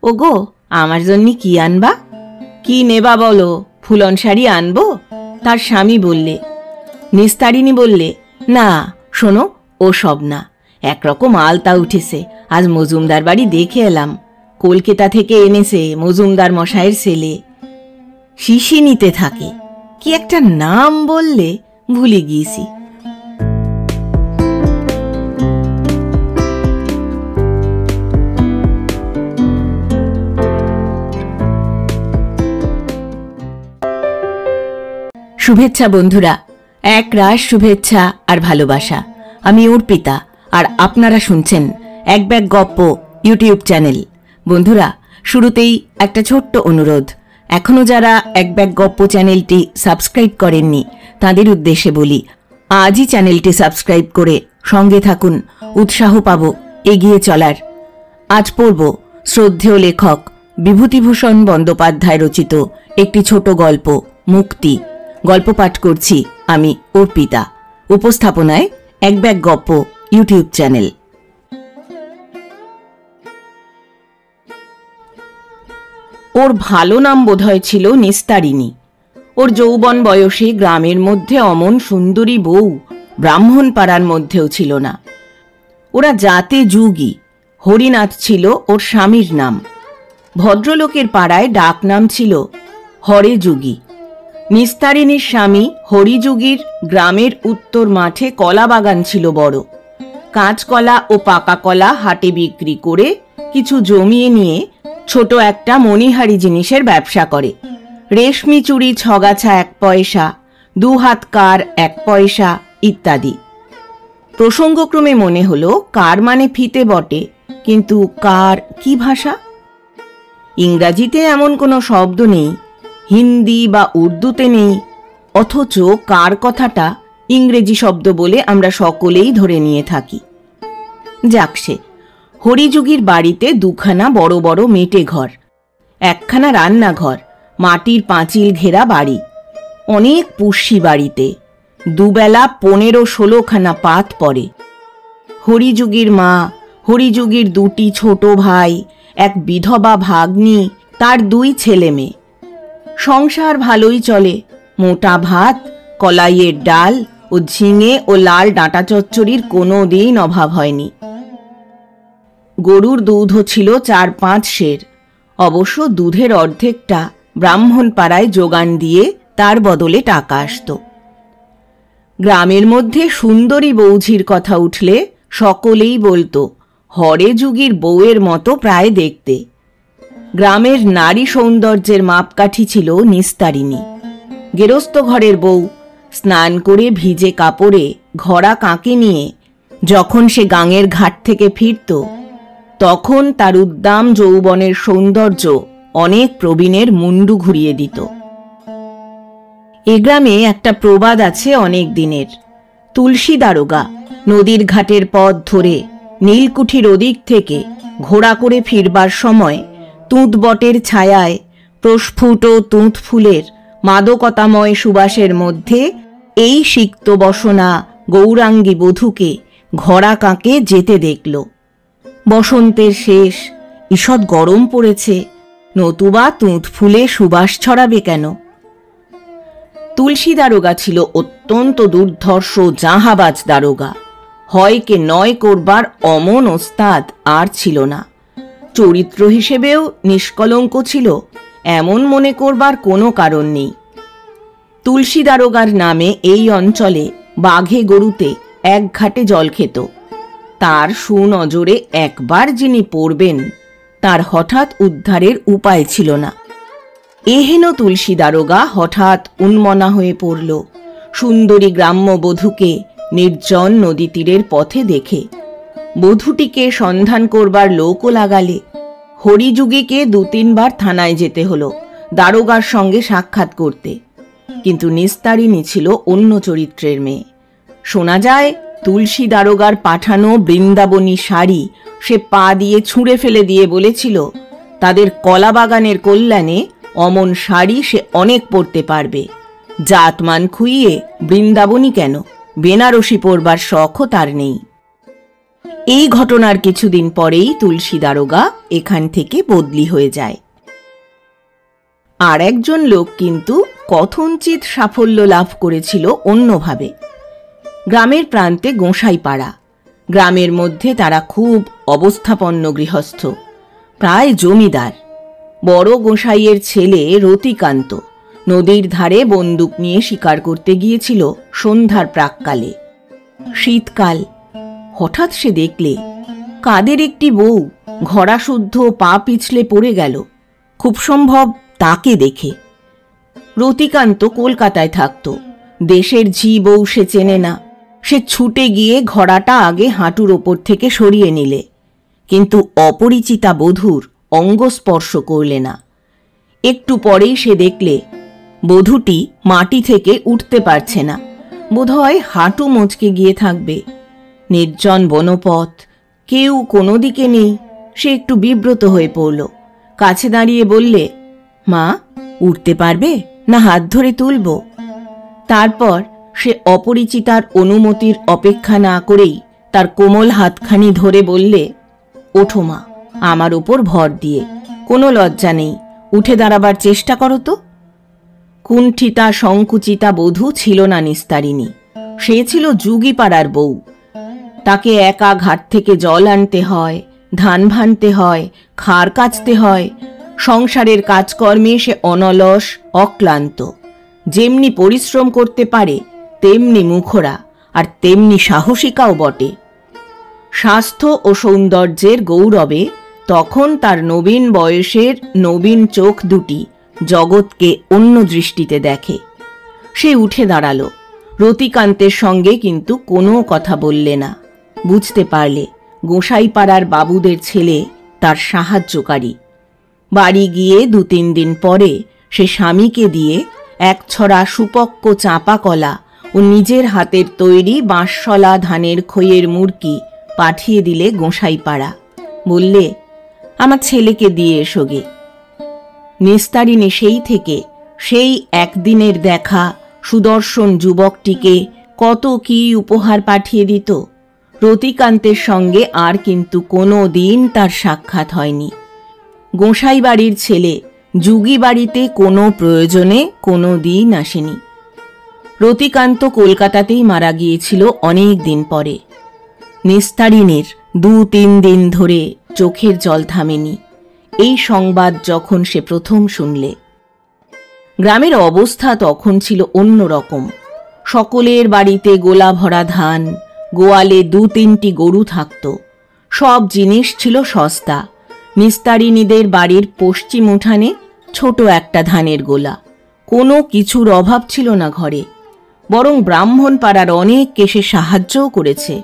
ওগো, আমার জন্য কি আনবা? কি নেবা বলো? ফুলন শাড়ি আনবো? তার স্বামী বললে। নিস্তারিণী বললে, না শোনো, ও সব না, একরকম আলতা উঠেছে, আজ মজুমদার বাড়ি দেখে এলাম, কলকাতা থেকে এনেছে মজুমদার মশাইয়ের ছেলে, শিশি নিতে থাকে, কি একটা নাম বললে, ভুলে গিয়েছি। শুভেচ্ছা বন্ধুরা, এক রাশ শুভেচ্ছা আর ভালোবাসা। আমি অর্পিতা, আর আপনারা শুনছেন এক ব্যাগ গপ্প ইউটিউব চ্যানেল। বন্ধুরা, শুরুতেই একটা ছোট্ট অনুরোধ, এখনও যারা এক ব্যাগ গপ্প চ্যানেলটি সাবস্ক্রাইব করেননি তাদের উদ্দেশ্যে বলি, আজই চ্যানেলটি সাবস্ক্রাইব করে সঙ্গে থাকুন, উৎসাহ পাব এগিয়ে চলার। আজ পড়ব শ্রদ্ধেয় লেখক বিভূতিভূষণ বন্দ্যোপাধ্যায় রচিত একটি ছোট গল্প, মুক্তি। গল্প পাঠ করছি আমি অর্পিতা। উপস্থাপনায় এক ব্যাগ গপ্প ইউটিউব চ্যানেল। ওর ভালো নাম বোধহয় ছিল নিস্তারিণী। ওর যৌবন বয়সে গ্রামের মধ্যে অমন সুন্দরী বউ ব্রাহ্মণ পাড়ার মধ্যেও ছিল না। ওরা জাতে যুগী। হরিনাথ ছিল ওর স্বামীর নাম। ভদ্রলোকের পাড়ায় ডাক নাম ছিল হরে যুগী। নিস্তারিণীর স্বামী হরিযুগীর গ্রামের উত্তর মাঠে কলা বাগান ছিল বড়। কাঁচকলা ও পাকা কলা হাটে বিক্রি করে কিছু জমিয়ে নিয়ে ছোট একটা মণিহারি জিনিসের ব্যবসা করে। রেশমি চুড়ি ছগাছা 1 পয়সা, 2 হাত কার 1 পয়সা ইত্যাদি। প্রসঙ্গক্রমে মনে হলো কার মানে ফিতে বটে, কিন্তু কার কি ভাষা? ইংরাজিতে এমন কোনো শব্দ নেই, হিন্দি বা উর্দুতে নেই, অথচ কার কথাটা ইংরেজি শব্দ বলে আমরা সকলেই ধরে নিয়ে থাকি। যাকসে, হরিযুগীর বাড়িতে 2খানা বড় বড় মেটে ঘর, 1খানা রান্নাঘর, মাটির পাঁচিল ঘেরা বাড়ি, অনেক পুষ্যি বাড়িতে, দুবেলা 15-16খানা পাত পড়ে। হরিযুগীর মা, হরিযুগীর 2টি ছোট ভাই, এক বিধবা ভাগ্নি, তার 2 ছেলে মেয়ে। সংসার ভালোই চলে, মোটা ভাত, কলাইয়ের ডাল ও ঝিঙে ও লাল ডাঁটা চচ্চড়ির কোনো দিন অভাব হয়নি। গরুর দুধও ছিল 4-5 সের। অবশ্য দুধের অর্ধেকটা ব্রাহ্মণ পাড়ায় যোগান দিয়ে তার বদলে টাকা আসত। গ্রামের মধ্যে সুন্দরী বৌঝির কথা উঠলে সকলেই বলতো হরে যুগীর বউয়ের মতো প্রায় দেখতে। গ্রামের নারী সৌন্দর্যের মাপকাঠি ছিল নিস্তারিণী। গেরস্ত ঘরের বউ স্নান করে ভিজে কাপড়ে ঘড়া কাঁকে নিয়ে যখন সে গাঙের ঘাট থেকে ফিরত, তখন তার উদ্দাম যৌবনের সৌন্দর্য অনেক প্রবীণের মুন্ডু ঘুরিয়ে দিত। এ গ্রামে একটা প্রবাদ আছে অনেক দিনের। তুলসী দারোগা নদীর ঘাটের পথ ধরে নীলকুঠির ওদিক থেকে ঘোড়া করে ফিরবার সময় তুঁত বটের ছায়ায় প্রস্ফুট তুঁত ফুলের মাদকতাময় সুবাসের মধ্যে এই সিক্ত বসনা গৌরাঙ্গী বধূকে ঘোড়া কাঁকে যেতে দেখল। বসন্তের শেষ, ঈষৎ গরম পড়েছে, নতুবা তুঁত ফুলে সুবাস ছড়াবে কেন? তুলসী দারোগা ছিল অত্যন্ত দুর্ধর্ষ জাহাবাজ দারোগা। হয়কে নয় করবার অমন ওস্তাদ আর ছিল না। চরিত্র হিসেবেও নিষ্কলঙ্ক ছিল এমন মনে করবার কোনো কারণ নেই। তুলসী দারোগার নামে এই অঞ্চলে বাঘে গরুতে এক ঘাটে জল খেত। তার সুনজরে একবার যিনি পড়বেন, তার হঠাৎ উদ্ধারের উপায় ছিল না। এহেন তুলসী দারোগা হঠাৎ উন্মনা হয়ে পড়ল সুন্দরী গ্রাম্য বধূকে নির্জন নদী তীরের পথে দেখে। বধূটিকে সন্ধান করবার লোকও লাগালে। হরিযুগীকে 2-3 বার থানায় যেতে হলো দারোগার সঙ্গে সাক্ষাৎ করতে, কিন্তু নিস্তারিণী ছিল অন্য চরিত্রের মেয়ে। শোনা যায় তুলসী দারোগার পাঠানো বৃন্দাবনী শাড়ি সে পা দিয়ে ছুঁড়ে ফেলে দিয়ে বলেছিল তাদের কলা বাগানের কল্যাণে অমন শাড়ি সে অনেক পরতে পারবে। জাতমান খুইয়ে বৃন্দাবনী কেন, বেনারসি পরবার শখও তার নেই। এই ঘটনার কিছুদিন পরেই তুলসী দারোগা এখান থেকে বদলি হয়ে যায়। আর একজন লোক কিন্তু কথঞ্চিত সাফল্য লাভ করেছিল অন্যভাবে। গ্রামের প্রান্তে গোঁসাইপাড়া, গ্রামের মধ্যে তারা খুব অবস্থাপন্ন গৃহস্থ, প্রায় জমিদার। বড় গোঁসাইয়ের ছেলে রতিকান্ত নদীর ধারে বন্দুক নিয়ে শিকার করতে গিয়েছিল সন্ধ্যার প্রাক্কালে। শীতকাল। হঠাৎ সে দেখলে কাদের একটি বউ ঘোড়াশুদ্ধ পা পিছলে পড়ে গেল, খুব সম্ভব তাকে দেখে। রতিকান্ত কলকাতায় থাকত, দেশের ঝি বউ সে চেনে না। সে ছুটে গিয়ে ঘোড়াটা আগে হাঁটুর ওপর থেকে সরিয়ে নিলে, কিন্তু অপরিচিতা বধূর অঙ্গস্পর্শ করলে না। একটু পরেই সে দেখলে বধূটি মাটি থেকে উঠতে পারছে না, বোধহয় হাঁটু মচকে গিয়ে থাকবে। নির্জন বনপথ, কেউ কোনো দিকে নেই। সে একটু বিব্রত হয়ে পড়ল। কাছে দাঁড়িয়ে বললে, মা, উঠতে পারবে না হাত ধরে তুলব? তারপর সে অপরিচিতার অনুমতির অপেক্ষা না করেই তার কোমল হাতখানি ধরে বললে, ওঠো মা, আমার উপর ভর দিয়ে, কোনো লজ্জা নেই, উঠে দাঁড়াবার চেষ্টা করো তো। কুণ্ঠিতা সংকুচিতা বধূ ছিল না নিস্তারিণী, সে ছিল যুগীপাড়ার বউ। তাকে একা ঘাট থেকে জল আনতে হয়, ধান ভানতে হয়, খাড় কাচতে হয়। সংসারের কাজকর্মে সে অনলস, অক্লান্ত। যেমনি পরিশ্রম করতে পারে তেমনি মুখরা, আর তেমনি সাহসিকাও বটে। স্বাস্থ্য ও সৌন্দর্যের গৌরবে তখন তার নবীন বয়সের নবীন চোখ দুটি জগৎকে অন্য দৃষ্টিতে দেখে। সে উঠে দাঁড়ালো। রতিকান্তের সঙ্গে কিন্তু কোনো কথা বললে না। বুঝতে পারলে গোঁসাইপাড়ার বাবুদের ছেলে তার সাহায্যকারী। বাড়ি গিয়ে 2-3 দিন পরে সে স্বামীকে দিয়ে এক ছড়া সুপক্ক চাঁপা কলা ও নিজের হাতের তৈরি বাঁশশলা ধানের খইয়ের মুড়কি পাঠিয়ে দিলে গোঁসাইপাড়া। বললে, আমার ছেলেকে দিয়ে এসো গে। নিস্তারিণী সেই থেকে সেই একদিনের দেখা সুদর্শন যুবকটিকে কত কি উপহার পাঠিয়ে দিত। রতিকান্তের সঙ্গে আর কিন্তু কোনো দিন তার সাক্ষাৎ হয়নি। গোঁসাই বাড়ির ছেলে যুগী বাড়িতে কোনো প্রয়োজনে কোনো দিন আসেনি। রতিকান্ত কলকাতাতেই মারা গিয়েছিল অনেক দিন পরে। নিস্তারিণীর 2-3 দিন ধরে চোখের জল থামেনি এই সংবাদ যখন সে প্রথম শুনলে। গ্রামের অবস্থা তখন ছিল অন্যরকম। সকলের বাড়িতে গোলা ভরা ধান, গোয়ালে 2-3টি গরু থাকত। সব জিনিস ছিল সস্তা। নিস্তারিণীদের বাড়ির পশ্চিম উঠানে ছোট একটা ধানের গোলা। কোনো কিছুর অভাব ছিল না ঘরে, বরং ব্রাহ্মণ পাড়ার অনেক কেসে সাহায্যও করেছে।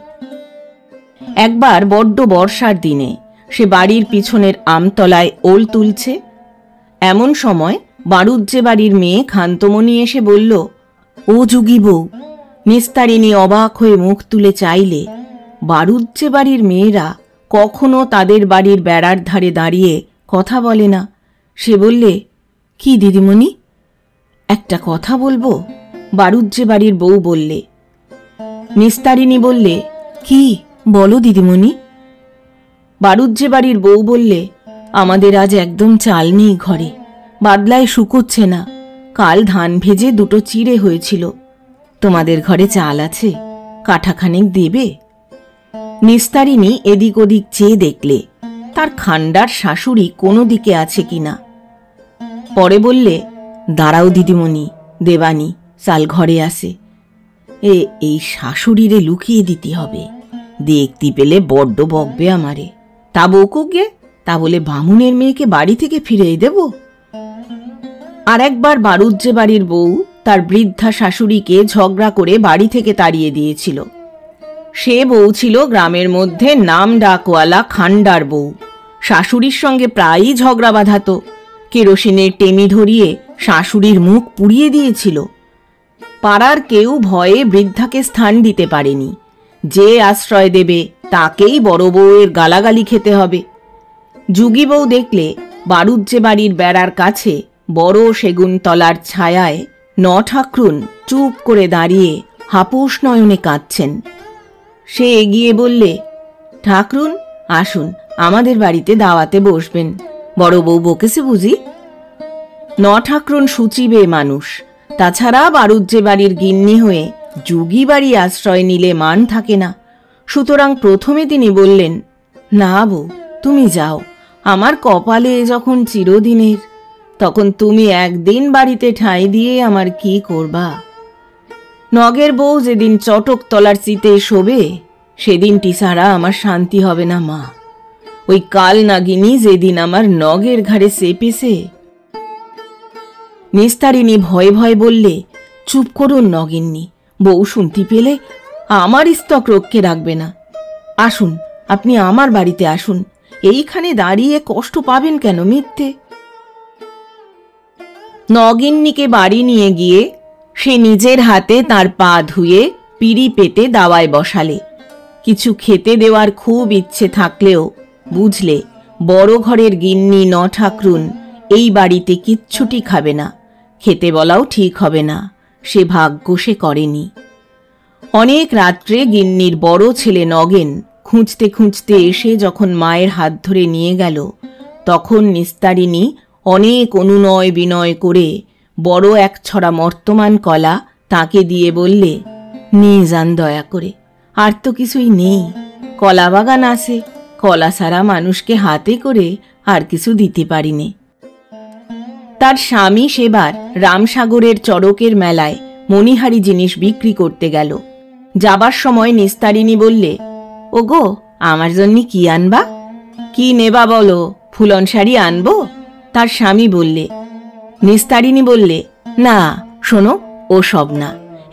একবার বড্ড বর্ষার দিনে সে বাড়ির পিছনের আমতলায় ওল তুলছে। এমন সময় বাড়ুজ্জে বাড়ির মেয়ে খান্তমণি এসে বলল, ও যুগী বউ। নিস্তারিণী অবাক হয়ে মুখ তুলে চাইলে। বাড়ুজ্জে বাড়ির মেয়েরা কখনো তাদের বাড়ির বেড়ার ধারে দাঁড়িয়ে কথা বলে না। সে বললে, কি দিদিমণি? একটা কথা বলবো? বাড়ুজ্জে বাড়ির বউ বললে। নিস্তারিণী বললে, কি বলো দিদিমণি? বাড়ুজ্জে বাড়ির বউ বললে, আমাদের আজ একদম চাল নেই ঘরে, বাদলায় শুকোচ্ছে না। কাল ধান ভেজে 2টো চিড়ে হয়েছিল। তোমাদের ঘরে চাল আছে? কাঠাখানেক দেবে? নিস্তারিণী এদিক ওদিক চেয়ে দেখলে তার খান্ডার শাশুড়ি কোনো দিকে আছে কিনা। পরে বললে, দাঁড়াও দিদিমণি, দেবানি চাল ঘরে আসে। এই শাশুড়িরে লুকিয়ে দিতে হবে, দেখতে পেলে বড্ড বকবে আমারে। তা বকুক গে, তা বলে বামুনের মেয়েকে বাড়ি থেকে ফিরিয়ে দেব? আর একবার বাড়ুজ্জে বাড়ির বউ তার বৃদ্ধা শাশুড়িকে ঝগড়া করে বাড়ি থেকে তাড়িয়ে দিয়েছিল। সে বউ ছিল গ্রামের মধ্যে নাম ডাকওয়ালা খান্ডার বউ। শাশুড়ির সঙ্গে প্রায়ই ঝগড়া বাঁধাত। কেরোসিনের টেমি ধরিয়ে শাশুড়ির মুখ পুড়িয়ে দিয়েছিল। পাড়ার কেউ ভয়ে বৃদ্ধাকে স্থান দিতে পারেনি। যে আশ্রয় দেবে তাকেই বড় বউয়ের গালাগালি খেতে হবে। যুগী বউ দেখলে বাড়ুজ্জে বাড়ির বেড়ার কাছে বড় সেগুন তলার ছায়ায় 9 ঠাকরুন চুপ করে দাঁড়িয়ে হাপুস নয়নে কাঁদছেন। সে এগিয়ে বললে, ঠাকরুন, আসুন, আমাদের বাড়িতে দাওয়াতে বসবেন। বড় বউ বকেছে বুঝি? ঠাকরুন সূচিবে মানুষ, তাছাড়া বারুজ্জে বাড়ির গিন্নি হয়ে যুগী বাড়ি আশ্রয় নিলে মান থাকে না। সুতরাং প্রথমে তিনি বললেন, না বউ, তুমি যাও, আমার কপালে যখন চিরদিনের, তখন তুমি একদিন বাড়িতে ঠাঁই দিয়ে আমার কি করবা? নগের বউ যেদিন চটক তলার চিতে শোবে, সেদিনটি ছাড়া আমার শান্তি হবে না মা। ওই কাল নাগিনী যেদিন আমার নগের ঘাড়ে চেপেছে। নিস্তারিণী ভয়ে ভয়ে বললে, চুপ করুন নগিন্নি, বউ শুনতে পেলে আমার স্তক রক্ষে রাখবে না। আসুন, আপনি আমার বাড়িতে আসুন, এইখানে দাঁড়িয়ে কষ্ট পাবেন কেন মিথ্যে? নগিন্নিকে বাড়ি নিয়ে গিয়ে সে নিজের হাতে তার পা ধুয়ে পিঁড়ি পেতে দাওয়ায় বসালে। কিছু খেতে দেওয়ার খুব ইচ্ছে থাকলেও বুঝলে বড় ঘরের গিন্নি ঠাকরুন এই বাড়িতে কিচ্ছুটি খাবে না, খেতে বলাও ঠিক হবে না, সে ভাগ্য সে করেনি। অনেক রাত্রে গিন্নির বড় ছেলে নগেন খুঁজতে খুঁজতে এসে যখন মায়ের হাত ধরে নিয়ে গেল, তখন নিস্তারিণী অনেক অনুনয় বিনয় করে বড় এক ছড়া মর্তমান কলা তাকে দিয়ে বললে, নিয়ে যান দয়া করে, আর তো কিছুই নেই, কলা বাগান আছে, কলা ছাড়া মানুষকে হাতে করে আর কিছু দিতে পারিনে। তার স্বামী সেবার রামসাগরের চড়কের মেলায় মণিহারি জিনিস বিক্রি করতে গেল। যাবার সময় নিস্তারিণী বললে, ওগো, আমার জন্য কি আনবা? কি নেবা বলো, ফুলন শাড়ি আনবো? তার স্বামী বললে। নিস্তারিণী বললে, না শোনো, ও সব না,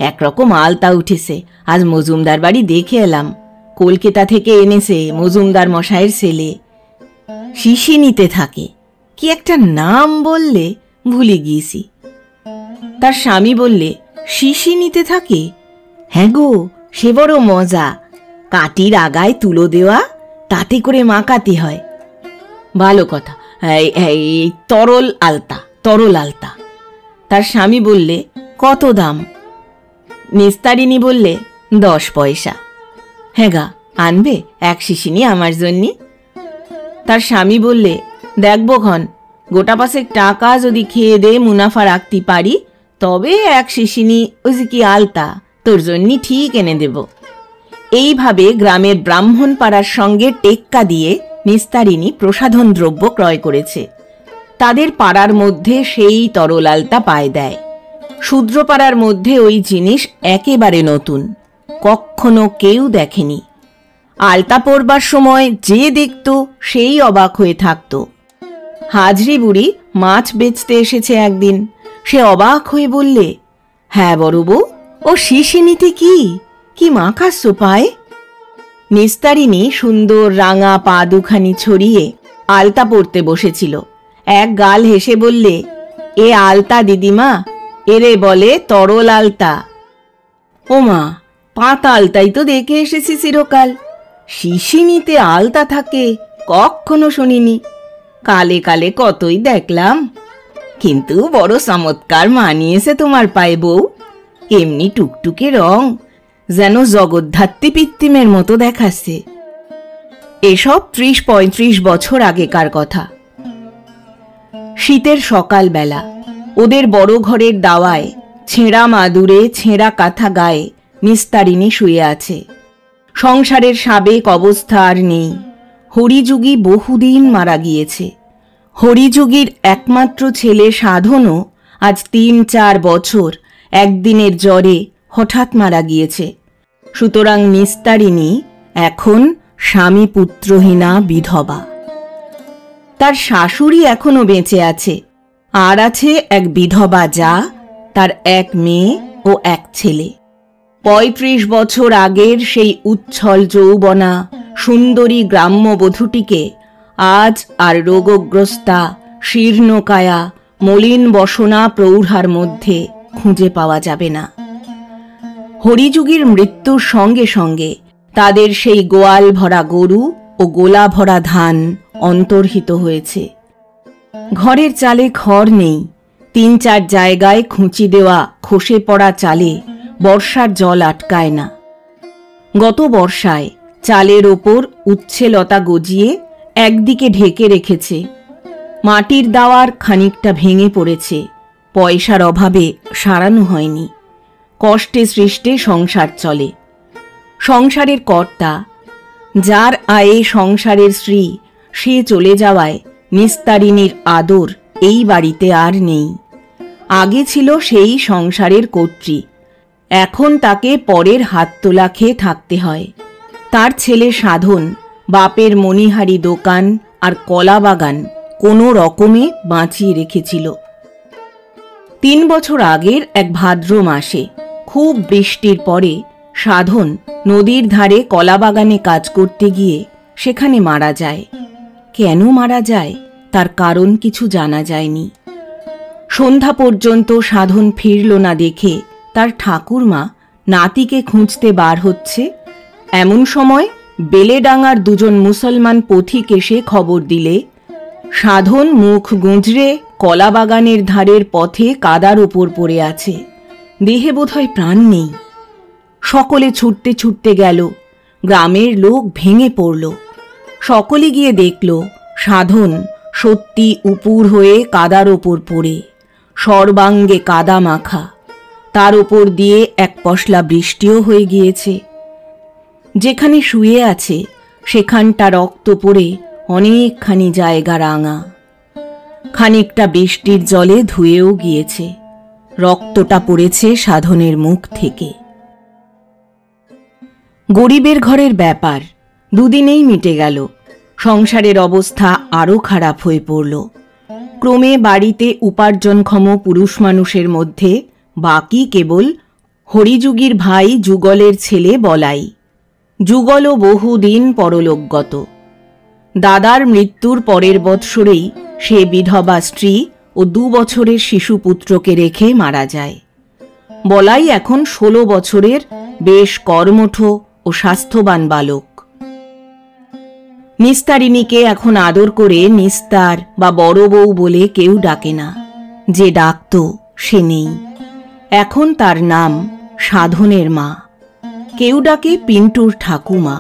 একরকম আলতা উঠেছে, আজ মজুমদার বাড়ি দেখে এলাম, কলকাতা থেকে এনেছে মজুমদার মশাইয়ের ছেলে, শিশি নিতে থাকে, কি একটা নাম বললে, ভুলে গিয়েছি। তার স্বামী বললে, শিশি নিতে থাকে? হ্যাঁ গো, সে বড় মজা, কাটির আগায় তুলো দেওয়া, তাতে করে মাকাতে হয়। ভালো কথা, এই তরল আলতা, তরল আলতা। তার স্বামী বললে, কত দাম? নিস্তারিণী বললে, 10 পয়সা। হ্যাঁ গা, আনবে এক শিশিনি আমার জন্যে? তার স্বামী বললে, দেখবো ক্ষণ, গোটা 5 টাকা যদি খেয়ে দে মুনাফা রাখতে পারি, তবে এক শিশিনি ওই যে কি আলতা তোর জন্য ঠিক এনে দেব। এইভাবে গ্রামের ব্রাহ্মণ পাড়ার সঙ্গে টেক্কা দিয়ে নিস্তারিণী প্রসাধন দ্রব্য ক্রয় করেছে। তাদের পাড়ার মধ্যে সেই তরল আলতা পায় দেয়। শূদ্রপাড়ার মধ্যে ওই জিনিস একেবারে নতুন, কখনো কেউ দেখেনি। আলতা পরবার সময় যে দেখত সেই অবাক হয়ে থাকত। হাজরি বুড়ি মাছ বেচতে এসেছে একদিন, সে অবাক হয়ে বললে, হ্যাঁ বড় বউ, ও শিশি নিতে কি কি মাখাচ্ছ পায়ে? নিস্তারিণী সুন্দর রাঙা পা দুখানি ছড়িয়ে আলতা পরতে বসেছিল। এক গাল হেসে বললে, এ আলতা দিদিমা, এরে বলে তরল আলতা। ও মা, পাতা আলতাই তো দেখে এসেছি চিরকাল, শিশি নিতে আলতা থাকে কখনো শুনিনি। কালে কালে কতই দেখলাম, কিন্তু বড় চমৎকার মানিয়েছে তোমার পায়ে বউ, এমনি টুকটুকে রং, যেন জগদ্ধাত্রী পিত্তিমের মতো দেখাচ্ছে। এসব 30-35 বছর আগেকার কথা। শীতের সকাল বেলা ওদের বড় ঘরের দাওয়ায় ছেঁড়া মাদুরে ছেঁড়া কাঁথা গায়ে নিস্তারিণী শুয়ে আছে। সংসারের সাবেক অবস্থা আর নেই। হরিযুগী বহুদিন মারা গিয়েছে। হরিযুগীর একমাত্র ছেলে সাধনও আজ 3-4 বছর একদিনের জ্বরে হঠাৎ মারা গিয়েছে। সুতরাং নিস্তারিণী এখন স্বামী পুত্রহীনা বিধবা। তার শাশুড়ি এখনো বেঁচে আছে, আর আছে এক বিধবা যা, তার এক মেয়ে ও এক ছেলে। 35 বছর আগের সেই উচ্ছল যৌবনা সুন্দরী গ্রাম্যবধূটিকে আজ আর রোগগ্রস্তা শীর্ণকায়া মলিন বসনা প্রৌঢ়ার মধ্যে খুঁজে পাওয়া যাবে না। হরিযুগীর মৃত্যুর সঙ্গে সঙ্গে তাদের সেই গোয়াল ভরা গরু ও গোলা ভরা ধান অন্তর্হিত হয়েছে। ঘরের চালে খড় নেই। 3-4 জায়গায় খুঁচি দেওয়া খসে পড়া চালে বর্ষার জল আটকায় না। গত বর্ষায় চালের ওপর উচ্ছে লতা গজিয়ে একদিকে ঢেকে রেখেছে। মাটির দাওয়ার খানিকটা ভেঙে পড়েছে, পয়সার অভাবে সারানো হয়নি। কষ্টে সৃষ্টে সংসার চলে। সংসারের কর্তা, যার আয়ে সংসারের শ্রী, সে চলে যাওয়ায় নিস্তারিণীর আদর এই বাড়িতে আর নেই। আগে ছিল সেই সংসারের কর্ত্রী, এখন তাকে পরের হাত তোলা খেয়ে থাকতে হয়। তার ছেলে সাধন বাপের মণিহারি দোকান আর কলা বাগান কোনো রকমে বাঁচিয়ে রেখেছিল। 3 বছর আগের এক ভাদ্র মাসে খুব বৃষ্টির পরে সাধন নদীর ধারে কলা বাগানে কাজ করতে গিয়ে সেখানে মারা যায়। কেন মারা যায় তার কারণ কিছু জানা যায়নি। সন্ধ্যা পর্যন্ত সাধন ফিরল না দেখে তার ঠাকুরমা নাতিকে খুঁজতে বার হচ্ছে, এমন সময় বেলেডাঙ্গার 2জন মুসলমান পথিক এসে খবর দিলে সাধন মুখ গুঁজরে কলা বাগানের ধারের পথে কাদার ওপর পড়ে আছে, দেহে বোধহয় প্রাণ নেই। সকলে ছুটতে ছুটতে গেল, গ্রামের লোক ভেঙে পড়ল। সকলে গিয়ে দেখল সাধন সত্যি উপুর হয়ে কাদার ওপর পড়ে, সর্বাঙ্গে কাদা মাখা। তার ওপর দিয়ে এক পশলা বৃষ্টিও হয়ে গিয়েছে। যেখানে শুয়ে আছে সেখানটা রক্ত পড়ে অনেকখানি জায়গা রাঙা। খানিকটা বৃষ্টির জলে ধুয়েও গিয়েছে, রক্তটা পড়েছে সাধনের মুখ থেকে। গরিবের ঘরের ব্যাপার 2 দিনেই মিটে গেল। সংসারের অবস্থা আরও খারাপ হয়ে পড়ল। ক্রমে বাড়িতে উপার্জনক্ষম পুরুষ মানুষের মধ্যে বাকি কেবল হরিযুগীর ভাই যুগলের ছেলে বলাই। যুগলও বহুদিন পরলোকগত। দাদার মৃত্যুর পরের বৎসরেই সে বিধবা স্ত্রী ও 2 বছরের শিশুপুত্রকে রেখে মারা যায়। বলাই এখন 16 বছরের বেশ কর্মঠ ও স্বাস্থ্যবান বালক। নিস্তারিণীকে এখন আদর করে নিস্তার বা বড় বউ বলে কেউ ডাকে না। যে ডাকত সে নেই। এখন তার নাম সাধনের মা। কেউ ডাকে পিন্টুর ঠাকুমা।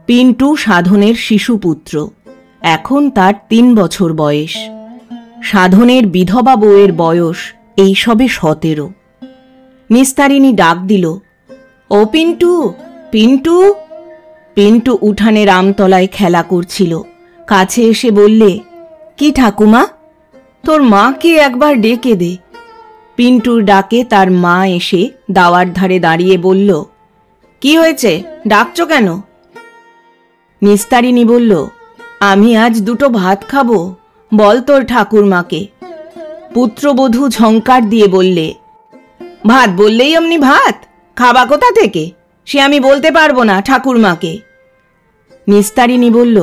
পিন্টু সাধনের শিশুপুত্র, এখন তার 3 বছর বয়স। সাধনের বিধবা বউয়ের বয়স এই সবে 17। নিস্তারিণী ডাক দিল, ও পিন্টু, পিন্টু। পিন্টু উঠানের আমতলায় খেলা করছিল। কাছে এসে বললে, কি ঠাকুমা, তোর মাকে একবার ডেকে দে। পিন্টুর ডাকে তার মা এসে দাওয়ার ধারে দাঁড়িয়ে বলল, কি হয়েছে, ডাকছ কেন? নিস্তারিণী বলল, আমি আজ 2টো ভাত খাবো, বল তোর ঠাকুরমাকে। পুত্রবধূ ঝংকার দিয়ে বললে, ভাত বললেই অমনি ভাত, খাবা কোথা থেকে? সে আমি বলতে পারবো না ঠাকুরমাকে। নিস্তারিণী বলল,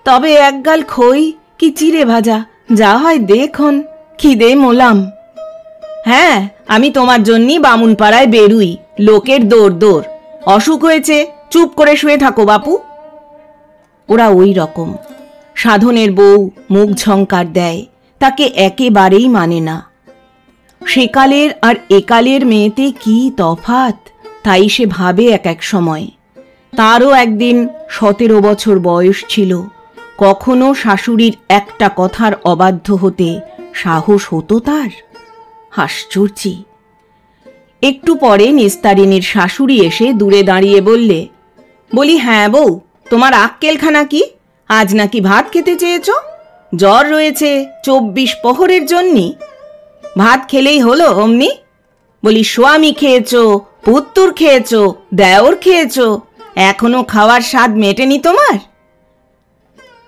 তবে একগাল খই কি চিড়ে ভাজা, যা হয় দেখুন, খিদে মোলাম। হ্যাঁ, আমি তোমার জন্যই বামুনপাড়ায় বেরুই, লোকের দৌড় দৌড়। অসুখ হয়েছে, চুপ করে শুয়ে থাকো বাপু। ওরা ওই রকম। সাধনের বউ মুখ ঝংকার দেয়, তাকে একেবারেই মানে না। সেকালের আর একালের মেয়েতে কি তফাত, তাই সে ভাবে এক এক সময়। তারও একদিন 17 বছর বয়স ছিল, কখনো শাশুড়ির একটা কথার অবাধ্য হতে সাহস হতো তার? আশ্চর্য। একটু পরে নিস্তারিণীর শাশুড়ি এসে দূরে দাঁড়িয়ে বললে, বলি হ্যাঁ বউ, তোমার আক্কেলখানা কি? আজ নাকি ভাত খেতে চেয়েছ? জ্বর রয়েছে 24 প্রহরের জন্যি? ভাত খেলেই হলো অমনি? বলি স্বামী খেয়েছ, পুত্তুর খেয়েছ, দেওর খেয়েছ, এখনো খাওয়ার স্বাদ মেটেনি তোমার?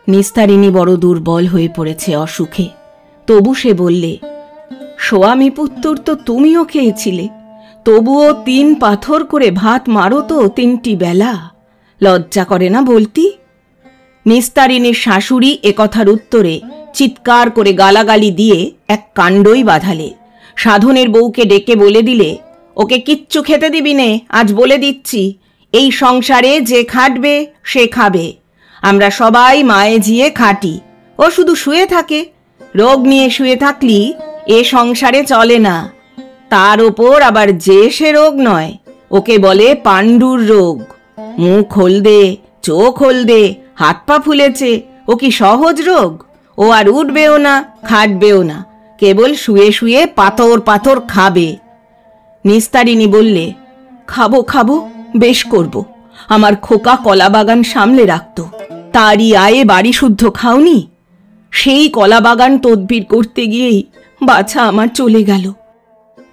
নিস্তারিণী বড় দুর্বল হয়ে পড়েছে অসুখে। তবু সে বললে, স্বামী পুত্তুর তো তুমিও খেয়েছিলে, তবুও 3 পাথর করে ভাত মারো তো 3টি বেলা, লজ্জা করে না বলতি? নিস্তারিণীর শাশুড়ি একথার উত্তরে চিৎকার করে গালাগালি দিয়ে এক কাণ্ডই বাঁধালে। সাধনের বউকে ডেকে বলে দিলে, ওকে কিচ্ছু খেতে দিবি নে, আজ বলে দিচ্ছি। এই সংসারে যে খাটবে সে খাবে। আমরা সবাই মায়ে জিয়ে খাটি, ও শুধু শুয়ে থাকে। রোগ নিয়ে শুয়ে থাকলি এ সংসারে চলে না। তার ওপর আবার যে সে রোগ নয়, ওকে বলে পাণ্ডুর রোগ। মুখ হলদে, চোখ হলদে, হাত পা ফুলেছে। ও কি সহজ রোগ? ও আর উঠবেও না, খাটবেও না, কেবল শুয়ে শুয়ে পাথর পাথর খাবে। নিস্তারিণী বললে, খাবো খাবো, বেশ করব। আমার খোকা কলা বাগান সামলে রাখত, তারই আয়ে বাড়ি শুদ্ধ খাওনি। সেই কলা বাগান তদবির করতে গিয়েই বাছা আমার চলে গেল।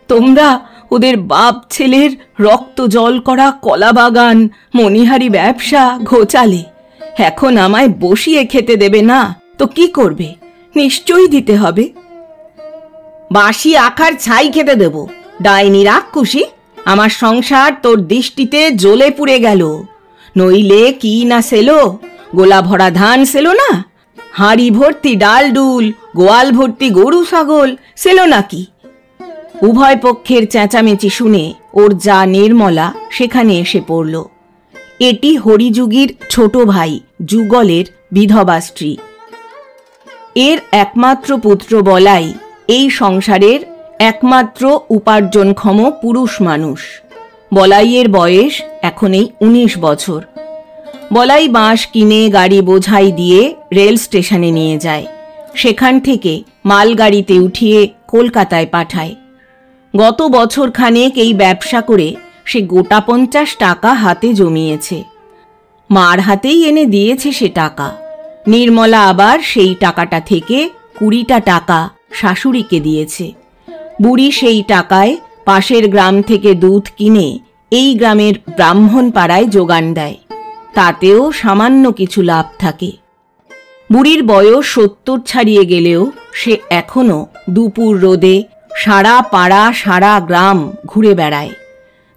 তোমরা ওদের বাপ ছেলের রক্ত জল করা কলা বাগান, মণিহারি ব্যবসা ঘোচালে। এখন আমায় বসিয়ে খেতে দেবে না তো কি করবে? নিশ্চয়ই দিতে হবে। বাসি আখার ছাই খেতে দেব? ডাইনি রাক্ষসী, আমার সংসার তোর দৃষ্টিতে জ্বলে পুড়ে গেল। নইলে কি না সেলো, গোলা ভরা ধান সেলো না, হাঁড়ি ভর্তি ডাল ডুল, গোয়াল ভর্তি গরু ছাগল সেলো নাকি? উভয় পক্ষের চেঁচামেচি শুনে ওর যা নির্মলা সেখানে এসে পড়ল। এটি হরিযুগীর ছোট ভাই যুগলের বিধবা স্ত্রী। এর একমাত্র পুত্র বলাই এই সংসারের একমাত্র উপার্জনক্ষম পুরুষ মানুষ। বলাইয়ের বয়স এখন এই 19 বছর। বলাই বাঁশ কিনে গাড়ি বোঝাই দিয়ে রেল স্টেশনে নিয়ে যায়, সেখান থেকে মালগাড়িতে উঠিয়ে কলকাতায় পাঠায়। গত বছর খানেক এই ব্যবসা করে সে গোটা 50 টাকা হাতে জমিয়েছে। মার হাতেই এনে দিয়েছে সে টাকা। নির্মলা আবার সেই টাকাটা থেকে 20টা টাকা শাশুড়িকে দিয়েছে। বুড়ি সেই টাকায় পাশের গ্রাম থেকে দুধ কিনে এই গ্রামের ব্রাহ্মণ পাড়ায় যোগান দেয়, তাতেও সামান্য কিছু লাভ থাকে। বুড়ির বয়স 70 ছাড়িয়ে গেলেও সে এখনো দুপুর রোদে সারা পাড়া সারা গ্রাম ঘুরে বেড়ায়।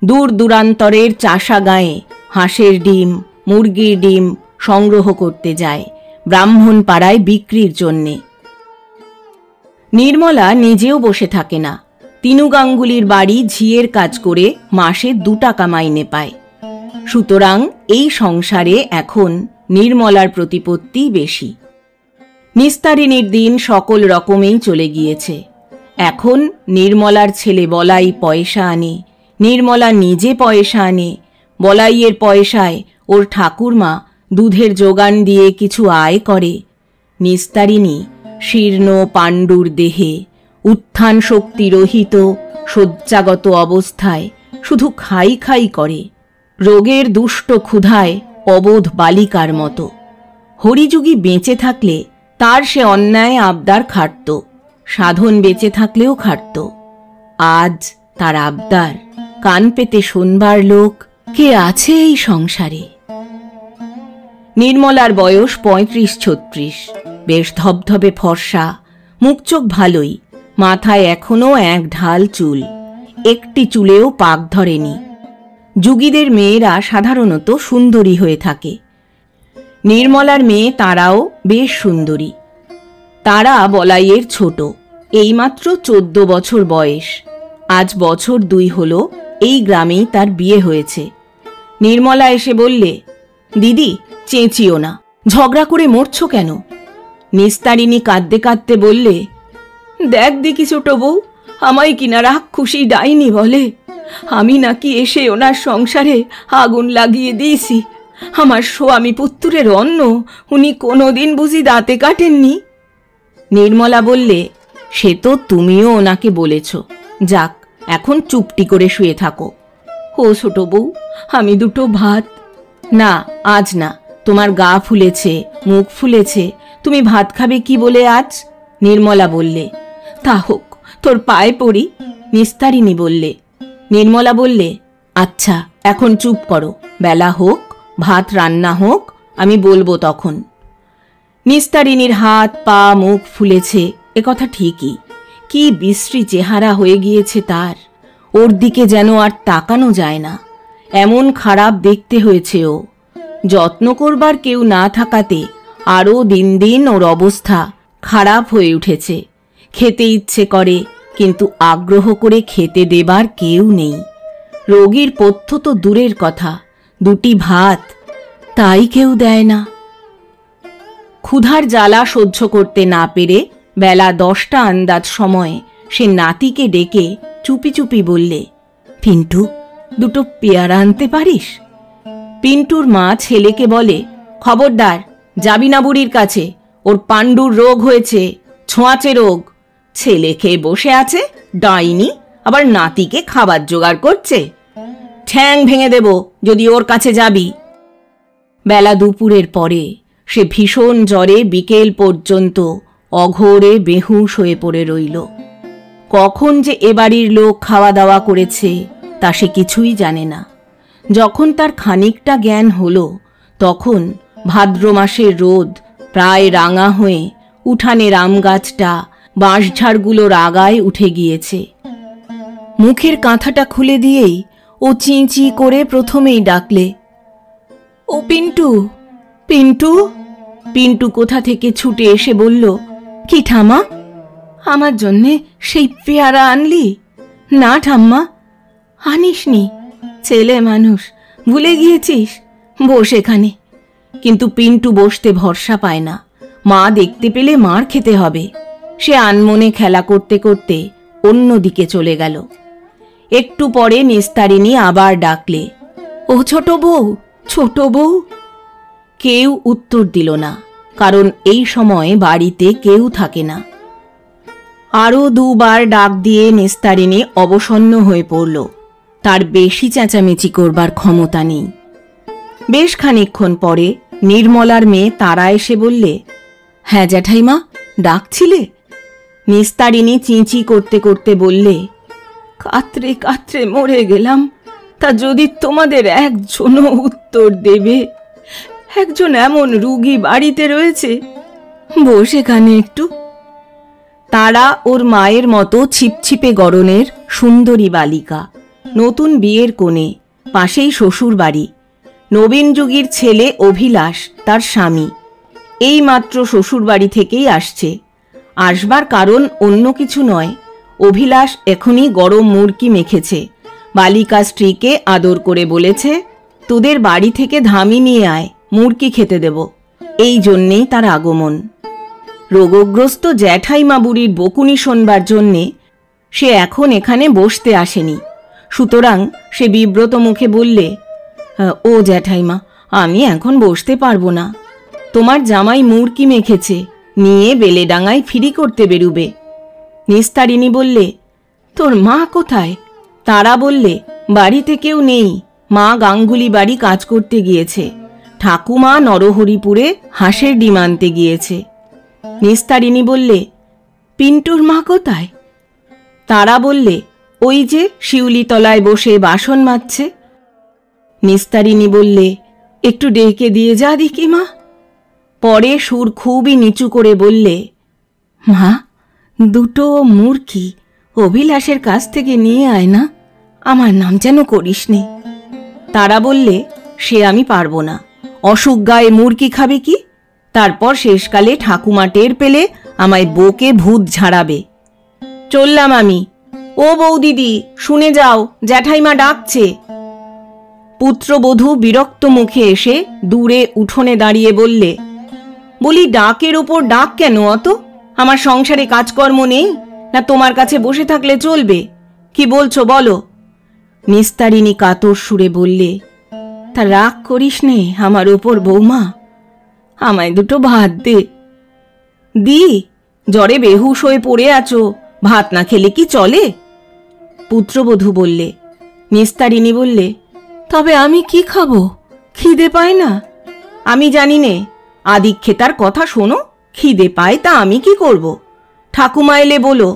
দূর দূরান্তরের চাষা গায়ে হাঁসের ডিম, মুরগির ডিম সংগ্রহ করতে যায় ব্রাহ্মণ পাড়ায় বিক্রির জন্যে। নির্মলা নিজেও বসে থাকে না। তিনু গাঙ্গুলির বাড়ি ঝিয়ের কাজ করে মাসে 2 টাকা মাইনে পায়। সুতরাং এই সংসারে এখন নির্মলার প্রতিপত্তি বেশি। নিস্তারিণীর দিন সকল রকমেই চলে গিয়েছে। এখন নির্মলার ছেলে বলাই পয়সা আনে, নির্মলা নিজে পয়সা আনে। বলাইয়ের পয়সায় ওর ঠাকুরমা দুধের যোগান দিয়ে কিছু আয় করে। নিস্তারিণী শীর্ণ পাণ্ডুর দেহে, উত্থান শক্তি রহিত শয্যাগত অবস্থায় শুধু খাই খাই করে, রোগের দুষ্ট ক্ষুধায় অবোধ বালিকার মতো। হরিযুগী বেঁচে থাকলে তার সে অন্যায় আবদার খাটত, সাধন বেঁচে থাকলেও খাটত। আজ তার আবদার কান পেতে শোনবার লোক কে আছে এই সংসারে? নির্মলার বয়স 35-36, বেশ ধবধবে ফর্সা, মুখ চোখ ভালোই, মাথায় এখনো এক ঢাল চুল, একটি চুলেও পাক ধরেনি। যুগীদের মেয়েরা সাধারণত সুন্দরী হয়ে থাকে। নির্মলার মেয়ে তারাও বেশ সুন্দরী। তারা বলাইয়ের ছোট, এইমাত্র 14 বছর বয়স। আজ বছর 2 হলো এই গ্রামেই তার বিয়ে হয়েছে। নির্মলা এসে বললে, দিদি চেঁচিও না, ঝগড়া করে মরছো কেন? নিস্তারিণী কাঁদতে কাঁদতে বললে, দেখ দেখি ছোট বউ, আমায় কিনা রাক্ষসী ডাইনি বলে। আমি নাকি এসে ওনার সংসারে আগুন লাগিয়ে দিয়েছি। আমার স্বামী পুত্রের অন্ন উনি কোনোদিন বুঝি দাঁতে কাটেননি? নির্মলা বললে, সে তো তুমিও ওনাকে বলেছ। যাক, এখন চুপটি করে শুয়ে থাকো। ও ছোট বউ, আমি 2 ভাত। না, আজ না, তোমার গা ফুলেছে, মুখ ফুলেছে, তুমি ভাত খাবে কি বলে আজ? নির্মলা বললে। তা হোক, তোর পায়ে পড়ি। নিস্তারিণী বললে। নির্মলা বললে, আচ্ছা এখন চুপ করো, বেলা হোক, ভাত রান্না হোক, আমি বলবো তখন। নিস্তারিণীর হাত পা মুখ ফুলেছে, একথা ঠিকই। কি বিশ্রী চেহারা হয়ে গিয়েছে তার, ওর দিকে যেন আর তাকানো যায় না, এমন খারাপ দেখতে হয়েছে ও। যত্ন করবার কেউ না থাকাতে আরও দিন দিন ওর অবস্থা খারাপ হয়ে উঠেছে। খেতে ইচ্ছে করে, কিন্তু আগ্রহ করে খেতে দেবার কেউ নেই। রোগীর পথ্য তো দূরের কথা, 2টি ভাত তাই কেউ দেয় না। ক্ষুধার জ্বালা সহ্য করতে না পেরে বেলা 10টা আন্দাজ সময়ে সে নাতিকে ডেকে চুপি চুপি বললে, পিন্টু 2টো পেয়ারা আনতে পারিস? পিন্টুর মা ছেলেকে বলে, খবরদার, যাবি না বুড়ির কাছে, ওর পাণ্ডুর রোগ হয়েছে, ছোঁয়াচে রোগ। ছেলে খেয়ে বসে আছে, ডাইনি আবার নাতিকে খাবার জোগাড় করছে। ঠ্যাং ভেঙে দেব যদি ওর কাছে যাবি। বেলা দুপুরের পরে সে ভীষণ জ্বরে বিকেল পর্যন্ত অঘোরে বেহুশ হয়ে পড়ে রইল। কখন যে এ বাড়ির লোক খাওয়া দাওয়া করেছে তা সে কিছুই জানে না। যখন তার খানিকটা জ্ঞান হলো, তখন ভাদ্র মাসের রোদ প্রায় রাঙা হয়ে উঠানের আম গাছটা বাঁশঝাড়গুলোর আগায় উঠে গিয়েছে। মুখের কাঁথাটা খুলে দিয়েই ও চি চি করে প্রথমেই ডাকলে, ও পিন্টু, পিন্টু। পিন্টু কোথা থেকে ছুটে এসে বলল, কি ঠাম্মা, আমার জন্যে সেই পেয়ারা আনলি? না ঠাম্মা, আনিসনি, ছেলে মানুষ, ভুলে গিয়েছিস, বস এখানে। কিন্তু পিন্টু বসতে ভরসা পায় না, মা দেখতে পেলে মার খেতে হবে। সে আনমনে খেলা করতে করতে অন্যদিকে চলে গেল। একটু পরে নিস্তারিণী আবার ডাকলে, ও ছোট বউ, ছোট বউ। কেউ উত্তর দিল না, কারণ এই সময় বাড়িতে কেউ থাকে না। আরও দুবার ডাক দিয়ে নিস্তারিণী অবসন্ন হয়ে পড়ল। তার বেশি চেঁচামেচি করবার ক্ষমতা নেই। বেশ খানিকক্ষণ পরে নির্মলার মেয়ে তারা এসে বললে, হ্যাঁ জ্যাঠাইমা, ডাকছিলে? নিস্তারিণী চিঁচি করতে করতে বললে, কাতরে কাতরে মরে গেলাম, তা যদি তোমাদের একজনও উত্তর দেবে। একজন এমন রুগী বাড়িতে রয়েছে, বস এখানে একটু। তারা ওর মায়ের মতো ছিপছিপে গড়নের সুন্দরী বালিকা, নতুন বিয়ের কোণে, পাশেই শ্বশুর বাড়ি। নবীন যুগীর ছেলে অভিলাষ তার স্বামী, এই মাত্র শ্বশুর বাড়ি থেকেই আসছে। আসবার কারণ অন্য কিছু নয়, অভিলাষ এখনই গরম মুরকি মেখেছে। বালিকা স্ত্রীকে আদর করে বলেছে, তোদের বাড়ি থেকে ধামি নিয়ে আয়, মুরকি খেতে দেব। এই জন্যেই তার আগমন। রোগগ্রস্ত জ্যাঠাইমা বুড়ির বকুনি শোনবার জন্যে সে এখন এখানে বসতে আসেনি। সুতরাং সে বিব্রত মুখে বললে, ও জ্যাঠাইমা, আমি এখন বসতে পারবো না। তোমার জামাই মুরকি মেখেছে, নিয়ে বেলেডাঙায় ফিরি করতে বেরুবে। নিস্তারিণী বললে, তোর মা কোথায়? তারা বললে, বাড়িতে কেউ নেই, মা গাঙ্গুলি বাড়ি কাজ করতে গিয়েছে, ঠাকুমা নরহরিপুরে হাঁসের ডিম আনতে গিয়েছে। নিস্তারিণী বললে, পিন্টুর মা কোথায়? তারা বললে, ওই যে শিউলিতলায় বসে বাসন মাজছে। নিস্তারিণী বললে, একটু ডেকে দিয়ে যা দেখি মা। পরে সুর খুবই নিচু করে বললে, মা, দুটো মুরকি অভিলাষের কাছ থেকে নিয়ে আয় না, আমার নাম যেন করিস নে। তারা বললে, সে আমি পারবো না, অসুখ গায়ে মুরকি খাবে কি? তারপর শেষকালে ঠাকুমা টের পেলে আমায় বকে ভূত ঝাড়াবে। চললাম আমি। ও বৌদিদি, শুনে যাও, জ্যাঠাইমা ডাকছে। পুত্রবধূ বিরক্ত মুখে এসে দূরে উঠোনে দাঁড়িয়ে বললে, বলি ডাকের ওপর ডাক কেন অত? আমার সংসারে কাজকর্ম নেই না? তোমার কাছে বসে থাকলে চলবে? কি বলছো বলো? নিস্তারিণী কাতর সুরে বললে, তা রাগ করিস নে আমার ওপর বৌমা, আমায় দুটো ভাত দে। দি, জ্বরে বেহুশ হয়ে পড়ে আছো, ভাত না খেলে কি চলে? পুত্রবধূ বললে। নিস্তারিণী বললে, তবে আমি কি খাবো, খিদে পায় না? আমি জানি নে, আদিক্ষেতার কথা শোনো, খিদে পায় তা আমি কি করব? ঠাকুমা এলে বলো,